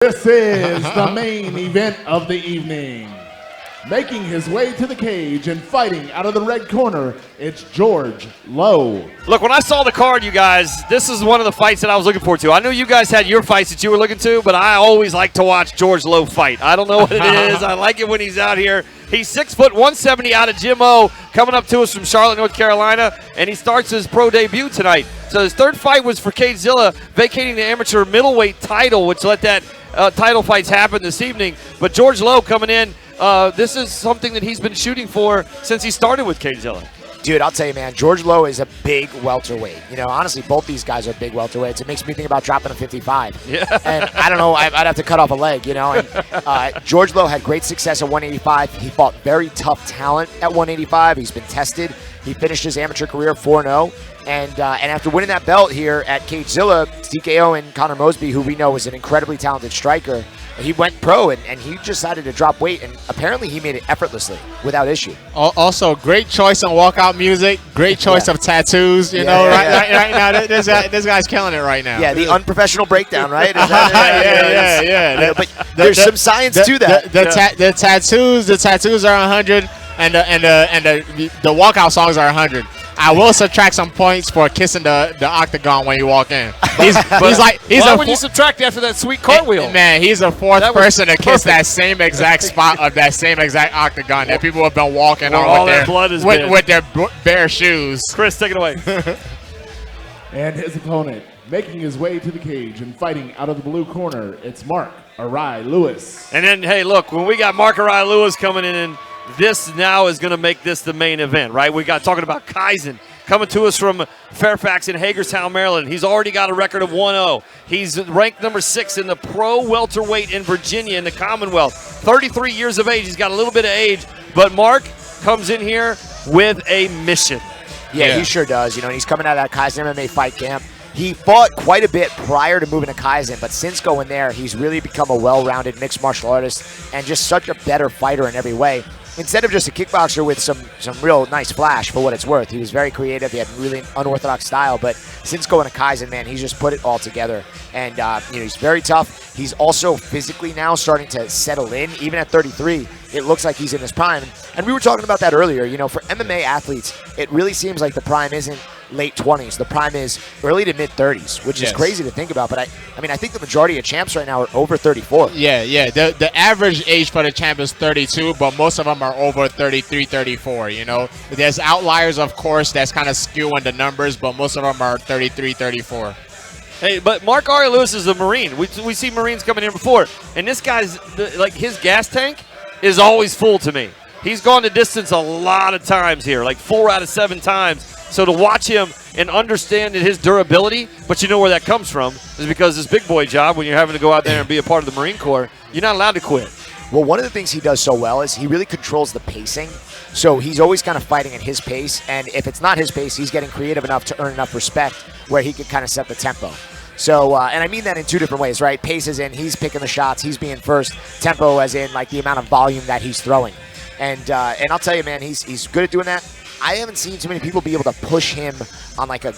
This is the main event of the evening. Making his way to the cage and fighting out of the red corner, it's George Lowe. Look, when I saw the card, you guys, this is one of the fights that I was looking forward to. I knew you guys had your fights that you were looking to, but I always like to watch George Lowe fight. I don't know what it is. I like it when he's out here. He's 6 foot 170 out of Jim O, coming up to us from Charlotte, North Carolina, and he starts his pro debut tonight. So his third fight was for CageZilla, vacating the amateur middleweight title, which let that title fights happen this evening. But George Lowe coming in. This is something that he's been shooting for since he started with CageZilla. Dude, I'll tell you, man, George Lowe is a big welterweight. You know, honestly, both these guys are big welterweights. It makes me think about dropping a 55. Yeah. And I don't know, I'd have to cut off a leg, you know. And George Lowe had great success at 185. He fought very tough talent at 185. He's been tested. He finished his amateur career 4-0. And after winning that belt here at CageZilla, TKO and Connor Mosby, who we know is an incredibly talented striker, he went pro, and he decided to drop weight, and apparently he made it effortlessly, without issue. Also, great choice on walkout music, great choice of tattoos, you know, right now, this guy's killing it right now. Yeah, the unprofessional breakdown, right? Yeah. But there's some science to that. The tattoos are 100, and the walkout songs are 100. I will subtract some points for kissing the octagon when you walk in. Why would you subtract after that sweet cartwheel? Man, he's the fourth person to kiss that same exact spot of that same exact octagon that people have been walking on with their bare shoes. Chris, take it away. And his opponent, making his way to the cage and fighting out of the blue corner, it's Marc Ari-Lewis. And then, hey, look, when we got Marc Ari-Lewis coming in, this now is going to make this the main event, right? We got talking about Kaizen coming to us from Fairfax in Hagerstown, Maryland. He's already got a record of 1-0. He's ranked number 6 in the pro welterweight in Virginia in the Commonwealth. 33 years of age. He's got a little bit of age, but Marc comes in here with a mission. Yeah, he sure does. You know, and he's coming out of that Kaizen MMA fight camp. He fought quite a bit prior to moving to Kaizen, but since going there, he's really become a well-rounded mixed martial artist and just such a better fighter in every way. Instead of just a kickboxer with some real nice flash for what it's worth, he was very creative. He had really unorthodox style, but since going to Kaizen, man, he's just put it all together. And you know, he's very tough. He's also physically now starting to settle in. Even at 33, it looks like he's in his prime. And we were talking about that earlier. You know, for MMA athletes, it really seems like the prime isn't late 20s. The prime is early to mid 30s, which is crazy to think about. But I mean, I think the majority of champs right now are over 34. Yeah. The average age for the champ is 32, but most of them are over 33, 34. You know, there's outliers, of course, that's kind of skewing the numbers, but most of them are 33, 34. Hey, but Marc Ari-Lewis is a Marine. We see Marines coming in before, and this guy's like his gas tank is always full to me. He's gone the distance a lot of times here, like 4 out of 7 times. So to watch him and understand his durability, but you know where that comes from, is because this big boy job, when you're having to go out there and be a part of the Marine Corps, you're not allowed to quit. Well, one of the things he does so well is he really controls the pacing. So he's always kind of fighting at his pace, and if it's not his pace, he's getting creative enough to earn enough respect where he can kind of set the tempo. So, and I mean that in 2 different ways, right? Pace is in, he's picking the shots, he's being first. Tempo as in, like, the amount of volume that he's throwing. And I'll tell you, man, he's good at doing that. I haven't seen too many people be able to push him on like in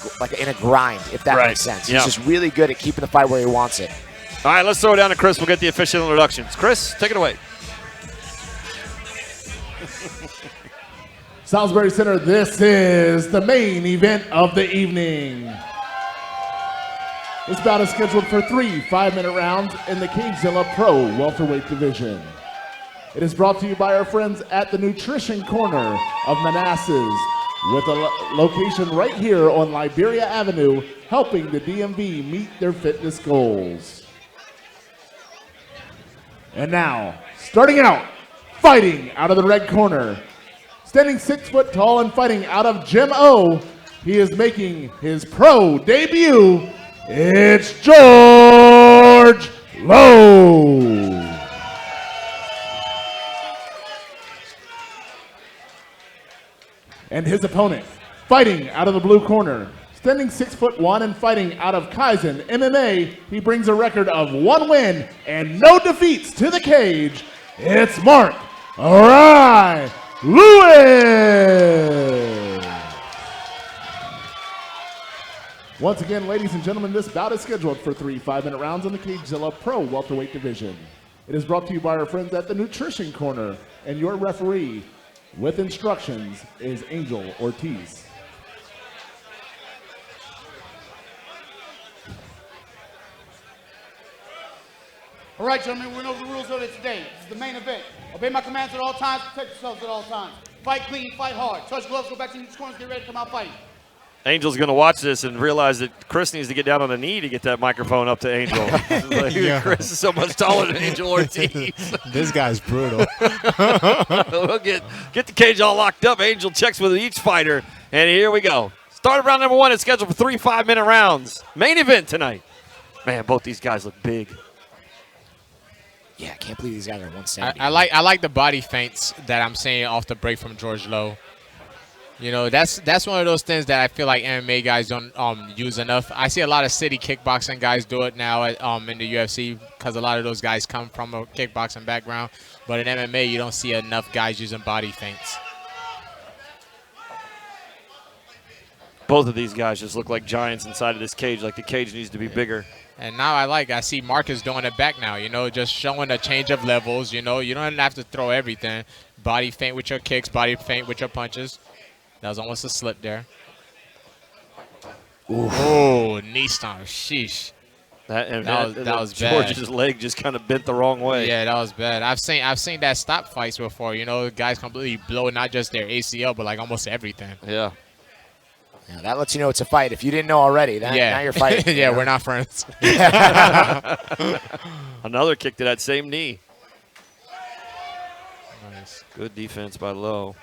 a grind, if that makes sense. He's just really good at keeping the fight where he wants it. All right, let's throw it down to Chris. We'll get the official introductions. Chris, take it away. Salisbury Center, this is the main event of the evening. This bout is scheduled for 3 5-minute rounds in the CageZilla Pro Welterweight Division. It is brought to you by our friends at the Nutrition Corner of Manassas, with a location right here on Liberia Avenue, helping the DMV meet their fitness goals. And now, starting out, fighting out of the red corner, standing 6 foot tall and fighting out of Jim O, he is making his pro debut. It's George Lowe. And his opponent, fighting out of the blue corner, standing 6'1" and fighting out of Kaizen MMA, he brings a record of 1 win and no defeats to the cage. It's Marc Ari-Lewis. Once again, ladies and gentlemen, this bout is scheduled for 3 5-minute rounds in the CageZilla Pro Welterweight Division. It is brought to you by our friends at the Nutrition Corner, and your referee with instructions is Angel Ortiz. All right, gentlemen, we know the rules of it today. This is the main event. Obey my commands at all times, protect yourselves at all times. Fight clean, fight hard. Touch gloves, go back to each corner, get ready to come out fighting. Angel's going to watch this and realize that Chris needs to get down on a knee to get that microphone up to Angel. Yeah. Chris is so much taller than Angel Ortiz. This guy's brutal. We'll get the cage all locked up. Angel checks with each fighter, and here we go. Start of round number 1 is scheduled for 3 5-minute rounds. Main event tonight. Man, both these guys look big. Yeah, I can't believe these guys are 170. I like the body feints that I'm seeing off the break from George Lowe. You know, that's one of those things that I feel like MMA guys don't use enough. I see a lot of city kickboxing guys do it now in the UFC because a lot of those guys come from a kickboxing background. But in MMA, you don't see enough guys using body feints. Both of these guys just look like giants inside of this cage, like the cage needs to be bigger. And now I see Marcus doing it back now, you know, just showing a change of levels. You know, you don't have to throw everything. Body feint with your kicks, body feint with your punches. That was almost a slip there. Oh, knee stomp. Sheesh. That was bad. George's leg just kind of bent the wrong way. Yeah, that was bad. I've seen that stop fights before. You know, guys completely blow not just their ACL, but like almost everything. Yeah. Yeah, that lets you know it's a fight. If you didn't know already, now you're fighting. Yeah, we're not friends. Another kick to that same knee. Nice. Good defense by Lowe.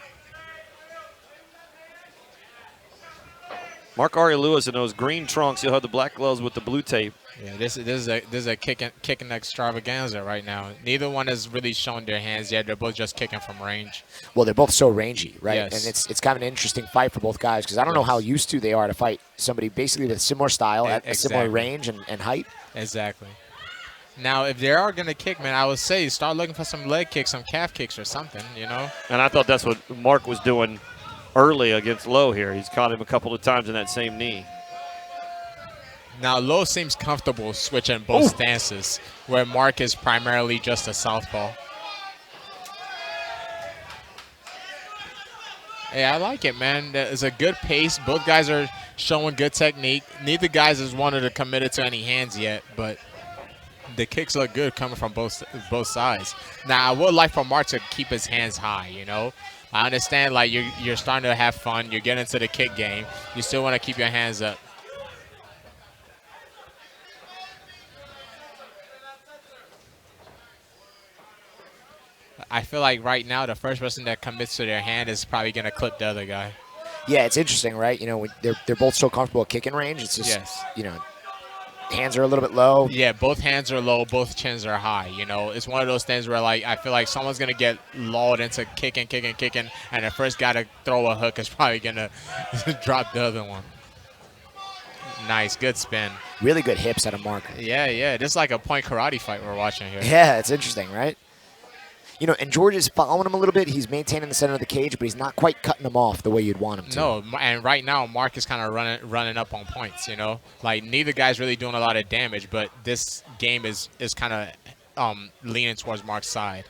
Marc Ari-Lewis in those green trunks. He'll have the black gloves with the blue tape. Yeah, this is a kicking extravaganza right now. Neither one has really shown their hands yet. They're both just kicking from range. Well, they're both so rangy, right? Yes. And it's kind of an interesting fight for both guys because I don't know how used to they are to fight somebody basically with a similar style, at a similar range and height. Exactly. Now, if they are going to kick, man, I would say start looking for some leg kicks, some calf kicks or something, you know? And I thought that's what Marc was doing early against Lowe here. He's caught him a couple of times in that same knee. Now, Lowe seems comfortable switching both stances, where Marc is primarily just a southpaw. Yeah, I like it, man. It's a good pace. Both guys are showing good technique. Neither guys has wanted to commit it to any hands yet, but the kicks look good coming from both sides. Now, I would like for Marc to keep his hands high, you know. I understand, like, you're starting to have fun. You're getting into the kick game. You still want to keep your hands up. I feel like right now the first person that commits to their hand is probably going to clip the other guy. Yeah, it's interesting, right? You know, when they're both so comfortable at kicking range. It's just, you know, hands are a little bit low. Yeah, both hands are low, both chins are high. You know, it's one of those things where, like, I feel like someone's going to get lulled into kicking, and the first guy to throw a hook is probably going to drop the other one. Nice, good spin. Really good hips out of Marc. Yeah. This is like a point karate fight we're watching here. Yeah, it's interesting, right? You know, and George is following him a little bit. He's maintaining the center of the cage, but he's not quite cutting him off the way you'd want him to. No, and right now Marc is kind of running up on points, you know? Like, neither guy's really doing a lot of damage, but this game is kind of leaning towards Marc's side.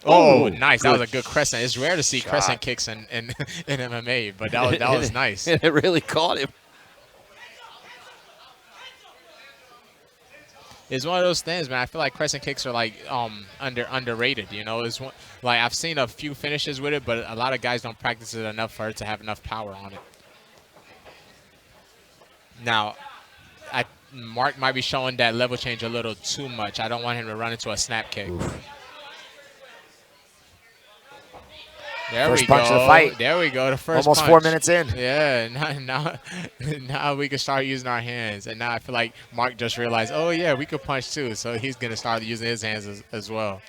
Oh, nice. That was a good crescent. It's rare to see crescent kicks in MMA, but that was nice. It really caught him. It's one of those things, man. I feel like crescent kicks are like underrated. You know, it's like I've seen a few finishes with it, but a lot of guys don't practice it enough for it to have enough power on it. Now, Marc might be showing that level change a little too much. I don't want him to run into a snap kick. Oof. There First we go. punch of the fight. There we go. The first Almost punch. 4 minutes in. Yeah, now we can start using our hands. And now I feel like Marc just realized, oh, yeah, we could punch too. So he's going to start using his hands as well.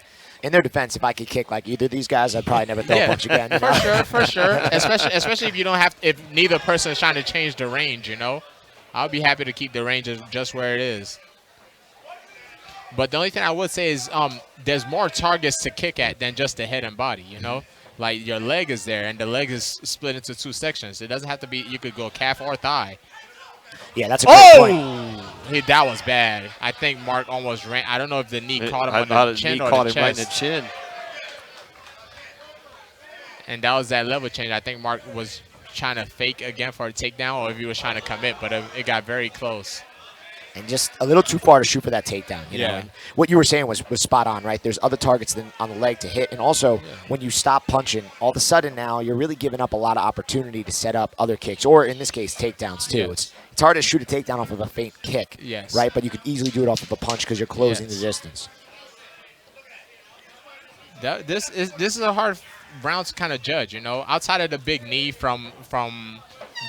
In their defense, if I could kick like either of these guys, I'd probably never throw a punch again. You know? For sure. Especially if you don't have, if neither person is trying to change the range, you know. I'll be happy to keep the range just where it is. But the only thing I would say is there's more targets to kick at than just the head and body, you know. Like, your leg is there, and the leg is split into two sections. It doesn't have to be, you could go calf or thigh. Yeah, that's a great point. That was bad. I think Marc almost ran. I don't know if the knee caught him on the chin or caught the him right in the chest. chin. And that was that level change. I think Marc was trying to fake again for a takedown, or if he was trying to commit, but it got very close. And just a little too far to shoot for that takedown. You know? And what you were saying was spot on, right? There's other targets on the leg to hit. And also, when you stop punching, all of a sudden now you're really giving up a lot of opportunity to set up other kicks, or in this case, takedowns too. It's hard to shoot a takedown off of a feint kick, right? But you could easily do it off of a punch because you're closing the distance. This is a hard round to kind of judge, you know? Outside of the big knee from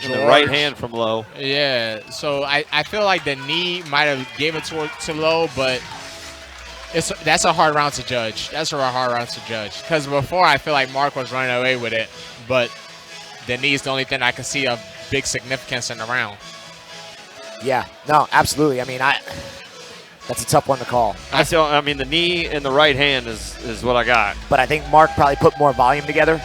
George. The right hand from Lowe. Yeah, so I feel like the knee might have gave it to Lowe, but that's a hard round to judge. That's a hard round to judge. Because before, I feel like Marc was running away with it, but the knee is the only thing I can see of big significance in the round. Yeah, no, absolutely. I mean, that's a tough one to call. I mean, the knee and the right hand is what I got. But I think Marc probably put more volume together.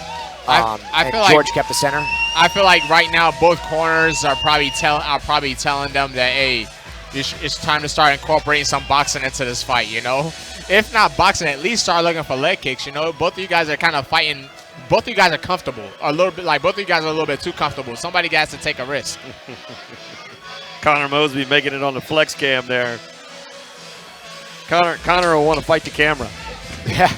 I feel George like kept the center. I feel like right now both corners are probably telling them that, hey, it's time to start incorporating some boxing into this fight. You know, if not boxing, at least start looking for leg kicks. You know, both of you guys are kind of fighting. Both of you guys are comfortable. A little bit like both of you guys are a little bit too comfortable. Somebody has to take a risk. Connor Mosby making it on the flex cam there. Connor will want to fight the camera. Yeah.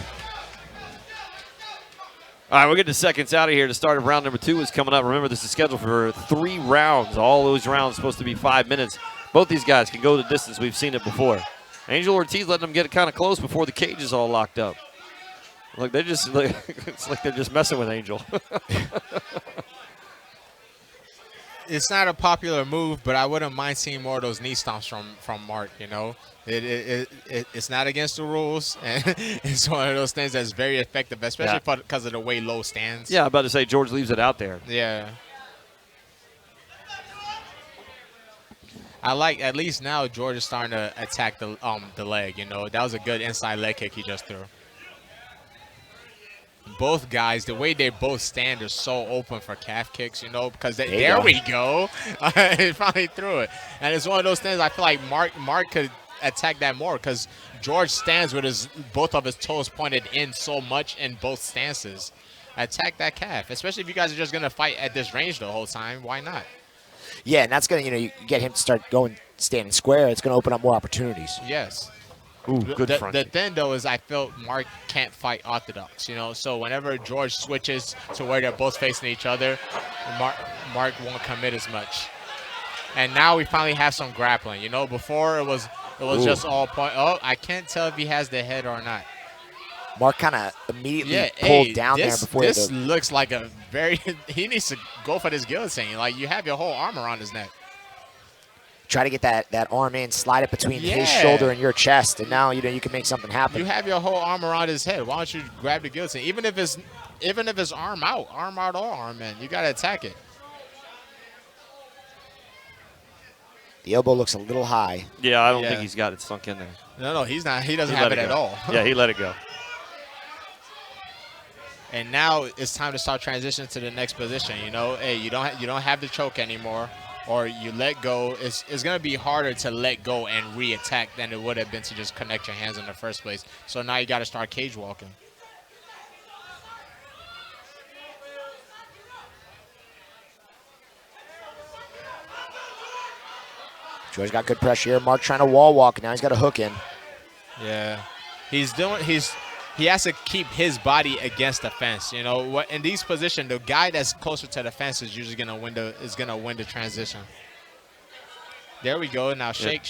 All right, we'll get the seconds out of here. The start of round number 2 is coming up. Remember, this is scheduled for 3 rounds. All those rounds supposed to be 5 minutes. Both these guys can go the distance. We've seen it before. Angel Ortiz letting them get kind of close before the cage is all locked up. Look, it's like they're just messing with Angel. It's not a popular move, but I wouldn't mind seeing more of those knee stomps from Marc. You know, it's not against the rules, and it's one of those things that's very effective, especially because of the way Lowe stands. Yeah, I'm about to say George leaves it out there. Yeah. I like at least now George is starting to attack the leg. You know, that was a good inside leg kick he just threw. Both guys, the way they both stand is so open for calf kicks, you know, because there we go. He finally threw it. And it's one of those things I feel like Marc could attack that more because George stands with both of his toes pointed in so much in both stances. Attack that calf, especially if you guys are just going to fight at this range the whole time. Why not? Yeah, and that's going to, you get him to start standing square. It's going to open up more opportunities. Yes. Ooh, good front. The thing, though, is I felt Marc can't fight orthodox, you know. So whenever George switches to where they're both facing each other, Marc won't commit as much. And now we finally have some grappling. You know, before it was just all point. Oh, I can't tell if he has the head or not. Marc kind of immediately pulled down there before this looks like a very. He needs to go for this guillotine. Like, you have your whole arm around his neck. Try to get that arm in, slide it between his shoulder and your chest, and now you can make something happen. You have your whole arm around his head. Why don't you grab the guillotine? Even if it's arm out or arm in, you gotta attack it. The elbow looks a little high. Yeah, I don't think he's got it sunk in there. No, he's not. He doesn't have it at all. Yeah, he let it go. And now it's time to start transitioning to the next position. You know, hey, you don't have the choke anymore. Or you let go. It's going to be harder to let go and re-attack than it would have been to just connect your hands in the first place. So now you got to start cage walking. George got good pressure here. Marc trying to wall walk. Now he's got a hook in. Yeah. He has to keep his body against the fence. You know, what in these positions, the guy that's closer to the fence is usually gonna win the transition. There we go. Now shake.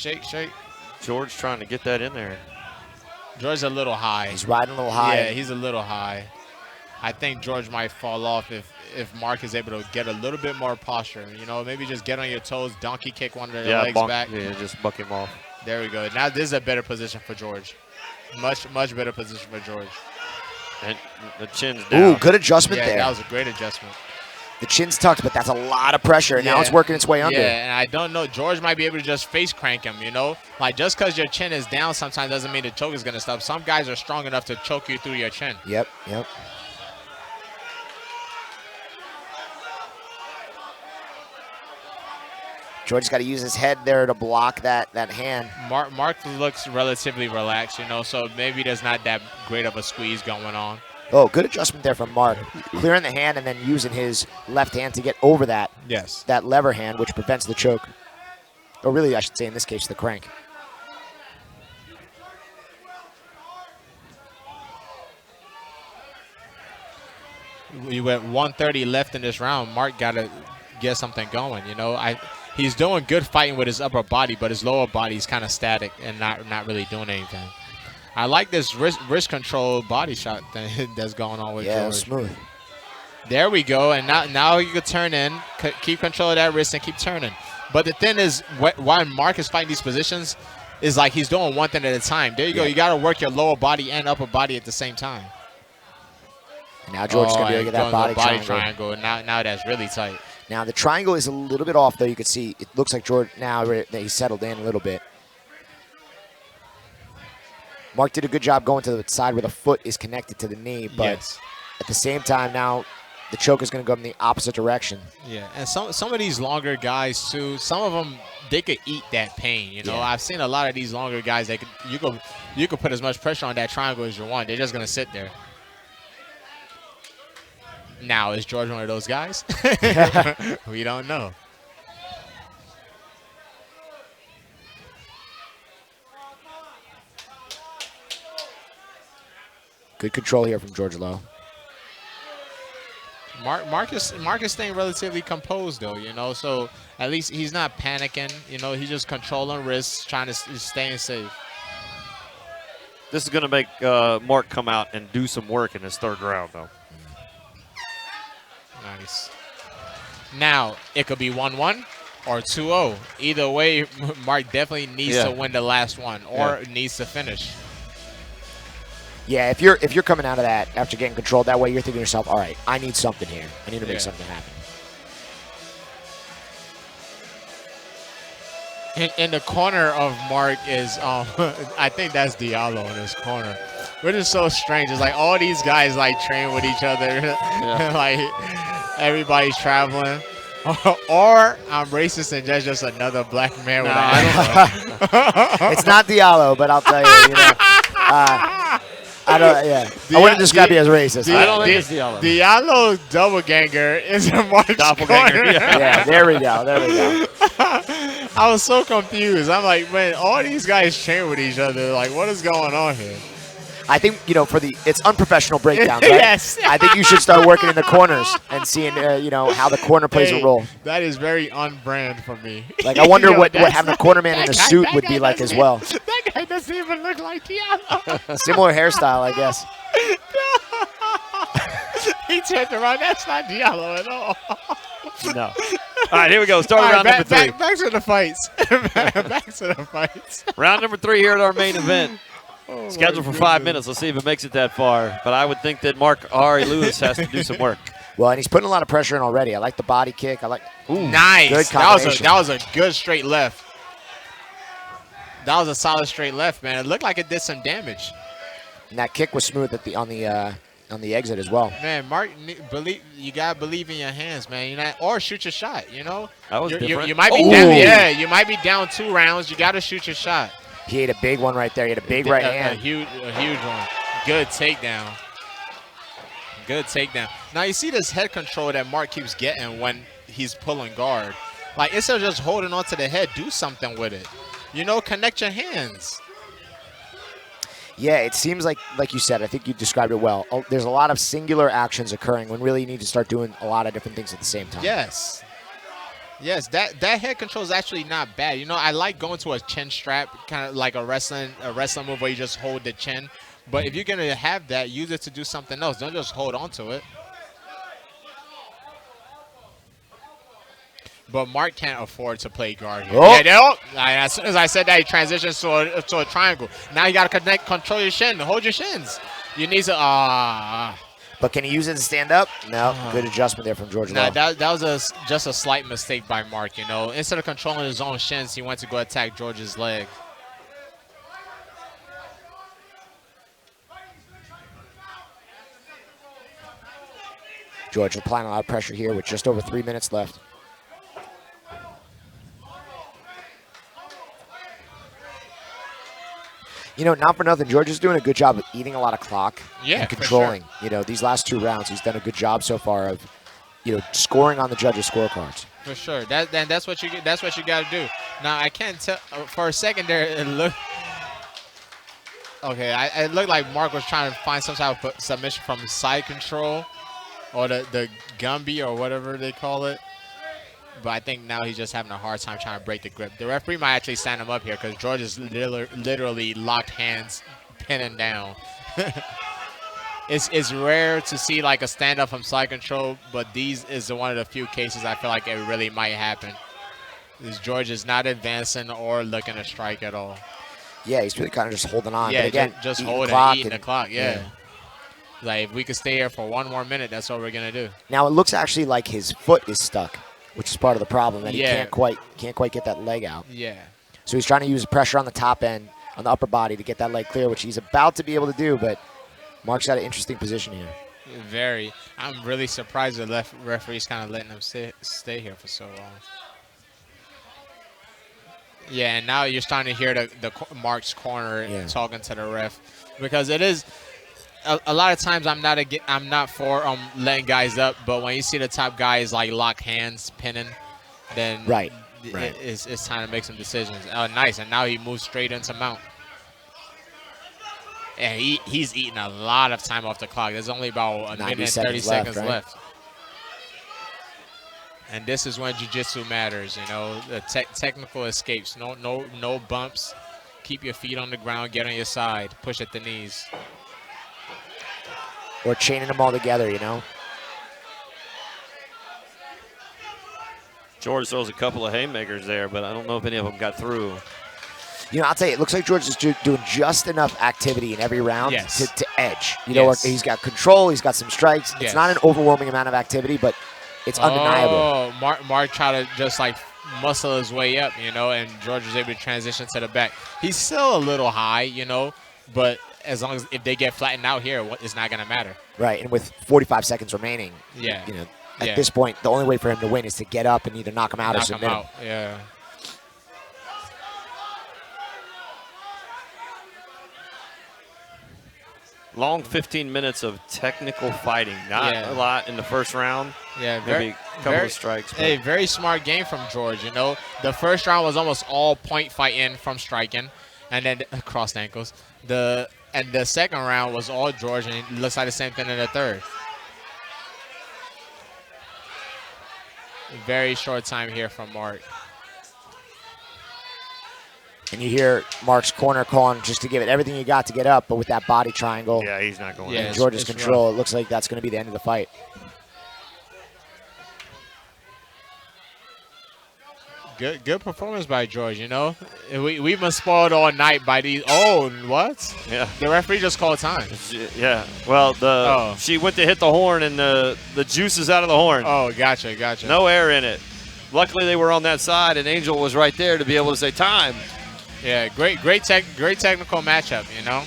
George trying to get that in there. George's a little high. He's riding a little high. Yeah, he's a little high. I think George might fall off if Marc is able to get a little bit more posture. You know, maybe just get on your toes, donkey kick one of the legs back. Yeah, just buck him off. There we go. Now this is a better position for George. Much better position for George. And the chin's down. Ooh, good adjustment there. Yeah, that was a great adjustment. The chin's tucked, but that's a lot of pressure. Now it's working its way under. Yeah, and I don't know. George might be able to just face crank him, you know? Like, just because your chin is down sometimes doesn't mean the choke is going to stop. Some guys are strong enough to choke you through your chin. Yep. George's got to use his head there to block that hand. Mark looks relatively relaxed, you know, so maybe there's not that great of a squeeze going on. Oh, good adjustment there from Mark. Clearing the hand and then using his left hand to get over that. Yes. That lever hand, which prevents the choke. Or really, I should say, in this case, the crank. We went 130 left in this round. Mark got to get something going, you know. He's doing good fighting with his upper body, but his lower body is kind of static and not really doing anything. I like this wrist control body shot thing that's going on with George. Yeah, smooth. There we go, and now you can turn in, keep control of that wrist and keep turning. But the thing is, why Mark is fighting these positions is like he's doing one thing at a time. There you go. You got to work your lower body and upper body at the same time. Now George's going to be able to get that body triangle. Now that's really tight. Now the triangle is a little bit off, though. You can see it looks like George now that he's settled in a little bit. Mark did a good job going to the side where the foot is connected to the knee, but at the same time now the choke is going to go in the opposite direction. Yeah, and some of these longer guys too, some of them, they could eat that pain. You know, I've seen a lot of these longer guys. You could put as much pressure on that triangle as you want. They're just going to sit there. Now, is George one of those guys? We don't know. Good control here from George Lowe. Marcus staying relatively composed, though, you know, so at least he's not panicking. You know, he's just controlling wrists, trying to stay safe. This is going to make Mark come out and do some work in his third round, though. Nice. Now, it could be 1-1 or 2-0. Either way, Mark definitely needs to win the last one or needs to finish. Yeah, if you're coming out of that after getting controlled that way, you're thinking to yourself, all right, I need something here. I need to make something happen. In the corner of Mark is, I think that's Diallo in his corner. Which is so strange. It's like all these guys like train with each other. Like everybody's traveling. Or I'm racist and that's just another black man with an It's not Diallo, but I'll tell you, I wouldn't describe you as racist. I don't think it's Diallo. Diallo double ganger is a Mark's doppelganger. Yeah, there we go. I was so confused. I'm like, man, all these guys train with each other. Like, what is going on here? I think, it's unprofessional breakdowns, right? Yes. I think you should start working in the corners and seeing, how the corner plays a role. That is very on-brand for me. Like, I wonder what having a corner man in a suit would be like as well. That guy doesn't even look like Diallo. Similar hairstyle, I guess. He turned around. That's not Diallo at all. No. All right, here we go. Start round number 3. Back to the fights. Back to the fights. Round number 3 here at our main event. Oh, scheduled for 5 minutes. Let's see if it makes it that far. But I would think that Marc Ari-Lewis has to do some work. Well, and he's putting a lot of pressure in already. I like the body kick. Nice. Good combination. That was a good straight left. That was a solid straight left, man. It looked like it did some damage. And that kick was smooth on the exit as well. Man, Mark, you gotta believe in your hands, man. Or shoot your shot. You know, that was different. You might be down. Yeah, you might be down 2 rounds. You gotta shoot your shot. He ate a big one right there. He had a big right hand. A huge one. Good takedown. Good takedown. Now you see this head control that Mark keeps getting when he's pulling guard. Like, instead of just holding onto the head, do something with it. Connect your hands. Yeah, it seems like you said, I think you described it well. There's a lot of singular actions occurring when really you need to start doing a lot of different things at the same time. Yes. Yes, that head control is actually not bad. I like going to a chin strap, kind of like a wrestling move where you just hold the chin. But if you're going to have that, use it to do something else. Don't just hold on to it. But Mark can't afford to play guard here. Oh. As soon as I said that, he transitions to a triangle. Now you got to control your shin. Hold your shins. You need to But can he use it to stand up? No. Good adjustment there from George Lowe. That was just a slight mistake by Mark, Instead of controlling his own shins, he went to go attack George's leg. George applying a lot of pressure here with just over 3 minutes left. You know, not for nothing, George is doing a good job of eating a lot of clock and for controlling. sure. You know, these last 2 rounds, he's done a good job so far of, you know, scoring on the judges' scorecards. For sure. That's what you get. That's what you got to do. Now I can't tell. For a second there, it looked. Okay, it looked like Mark was trying to find some type of submission from side control, or the Gumby or whatever they call it. But I think now he's just having a hard time trying to break the grip. The referee might actually stand him up here because George is literally locked hands, pinning down. It's rare to see like a stand up from side control, but these is one of the few cases I feel like it really might happen. Because George is not advancing or looking to strike at all. Yeah, he's really kind of just holding on. Yeah, but again, just eating holding, clock eating the and- clock. Yeah. Like if we could stay here for 1 more minute, that's what we're gonna do. Now it looks actually like his foot is stuck, which is part of the problem, that he Yeah. can't quite get that leg out. Yeah. So he's trying to use pressure on the top end, on the upper body to get that leg clear, which he's about to be able to do, but Mark's got an interesting position here. Very. I'm really surprised the referee's kind of letting him stay here for so long. Yeah, and now you're starting to hear the Mark's corner talking to the ref, because it is a lot of times I'm not for letting guys up, but when you see the top guys like lock hands pinning, then it's time to make some decisions. Oh, nice, and now he moves straight into mount. And he's eating a lot of time off the clock. There's only about a minute and 30 seconds left. And this is when jiu-jitsu matters, you know, the technical escapes. No bumps. Keep your feet on the ground, get on your side, push at the knees. Or chaining them all together, you know? George throws a couple of haymakers there, but I don't know if any of them got through. You know, I'll tell you, it looks like George is doing just enough activity in every round to edge. You know, he's got control, he's got some strikes. It's not an overwhelming amount of activity, but it's undeniable. Oh, Mark tried to just like muscle his way up, you know, and George was able to transition to the back. He's still a little high, you know, but as long as if they get flattened out here, it's not going to matter. Right, and with 45 seconds remaining, you know, at this point, the only way for him to win is to get up and either knock him out or submit him. Yeah. Long 15 minutes of technical fighting. Not a lot in the first round. Yeah, maybe a couple of strikes. A very smart game from George, you know. The first round was almost all point fighting from striking, and then crossed ankles. And the second round was all George, and it looks like the same thing in the third. Very short time here from Mark. And you hear Mark's corner calling just to give it everything you got to get up, but with that body triangle. Yeah, he's not going. And George's control, it looks like that's going to be the end of the fight. Good performance by George, you know. We've been spoiled all night by these. Oh, what? Yeah. The referee just called time. Yeah. Well, she went to hit the horn, and the juice is out of the horn. Oh, gotcha. No air in it. Luckily, they were on that side, and Angel was right there to be able to say time. Yeah, great technical matchup, you know.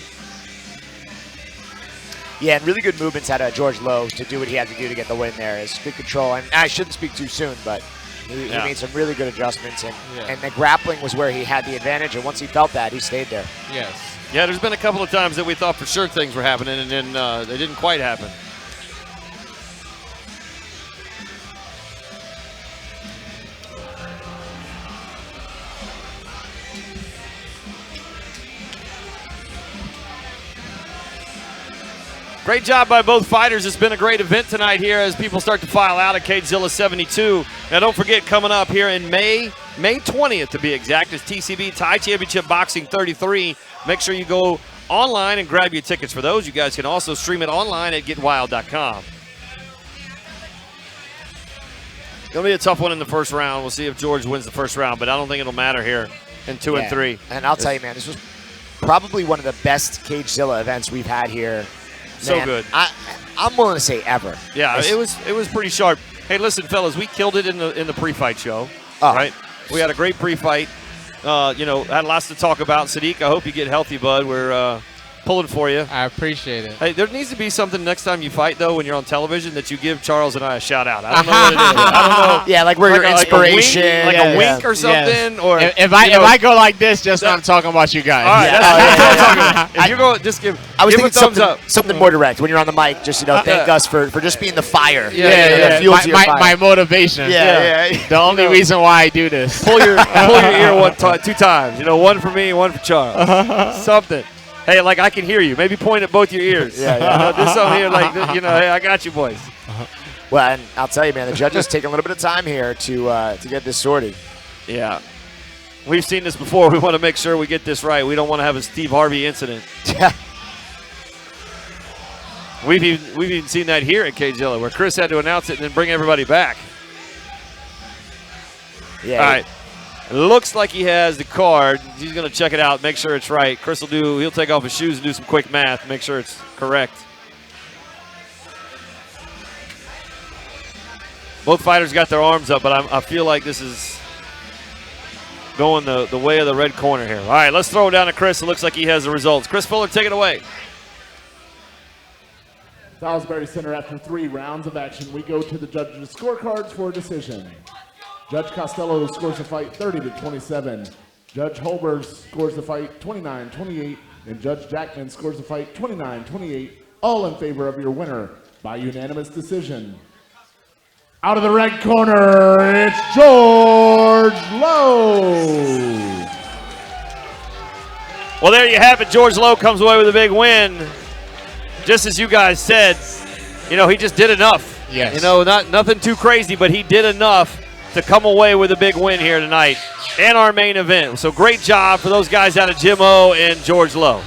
Yeah, and really good movements out of George Lowe to do what he had to do to get the win there. It's good control, and I shouldn't speak too soon, but he made some really good adjustments, and the grappling was where he had the advantage, and once he felt that, he stayed there. Yes. Yeah, there's been a couple of times that we thought for sure things were happening, and then they didn't quite happen. Great job by both fighters. It's been a great event tonight here as people start to file out at CageZilla 72. Now, don't forget, coming up here in May 20th to be exact, is TCB Thai Championship Boxing 33. Make sure you go online and grab your tickets for those. You guys can also stream it online at getwild.com. Going to be a tough one in the first round. We'll see if George wins the first round, but I don't think it'll matter here in 2 and 3. And I'll tell you, man, this was probably one of the best CageZilla events we've had here. So good. I'm willing to say ever. Yeah, it was pretty sharp. Hey, listen, fellas, we killed it in the pre-fight show. Right? We had a great pre-fight. Had lots to talk about. Sadiq, I hope you get healthy, bud. We're pulling for you. I appreciate it. Hey, there needs to be something next time you fight, though, when you're on television, that you give Charles and I a shout-out. I don't know what it is. I don't know. Yeah, like we're your inspiration. Like a wink or something? Yes. Or if I go like this, just know I'm talking about you guys. all right, that's what I'm talking about. If you go, just give I was give a thinking thumbs up. something more direct when you're on the mic. Just thank us for just being the fire. Yeah. Fuels your fire. My motivation. Yeah. The only reason why I do this. Pull your ear two times. One for me, one for Charles. Something. Hey, like I can hear you. Maybe point at both your ears. Yeah. Do something here, like hey, I got you, boys. Well, and I'll tell you, man, the judges take a little bit of time here to get this sorted. Yeah. We've seen this before. We want to make sure we get this right. We don't want to have a Steve Harvey incident. Yeah. We've even seen that here at CageZilla, where Chris had to announce it and then bring everybody back. Yeah. All right. It looks like he has the card. He's going to check it out, make sure it's right. Chris he'll take off his shoes and do some quick math, make sure it's correct. Both fighters got their arms up, but I feel like this is going the way of the red corner here. All right, let's throw it down to Chris. It looks like he has the results. Chris Fuller, take it away. Salisbury Center, after 3 rounds of action, we go to the judges' scorecards for a decision. Judge Costello scores the fight 30-27. Judge Holber scores the fight 29-28. And Judge Jackman scores the fight 29-28. All in favor of your winner by unanimous decision. Out of the red corner, it's George Lowe. Well, there you have it. George Lowe comes away with a big win. Just as you guys said, he just did enough. Yes. Nothing too crazy, but he did enough to come away with a big win here tonight in our main event. So great job for those guys out of Jim O and George Lowe.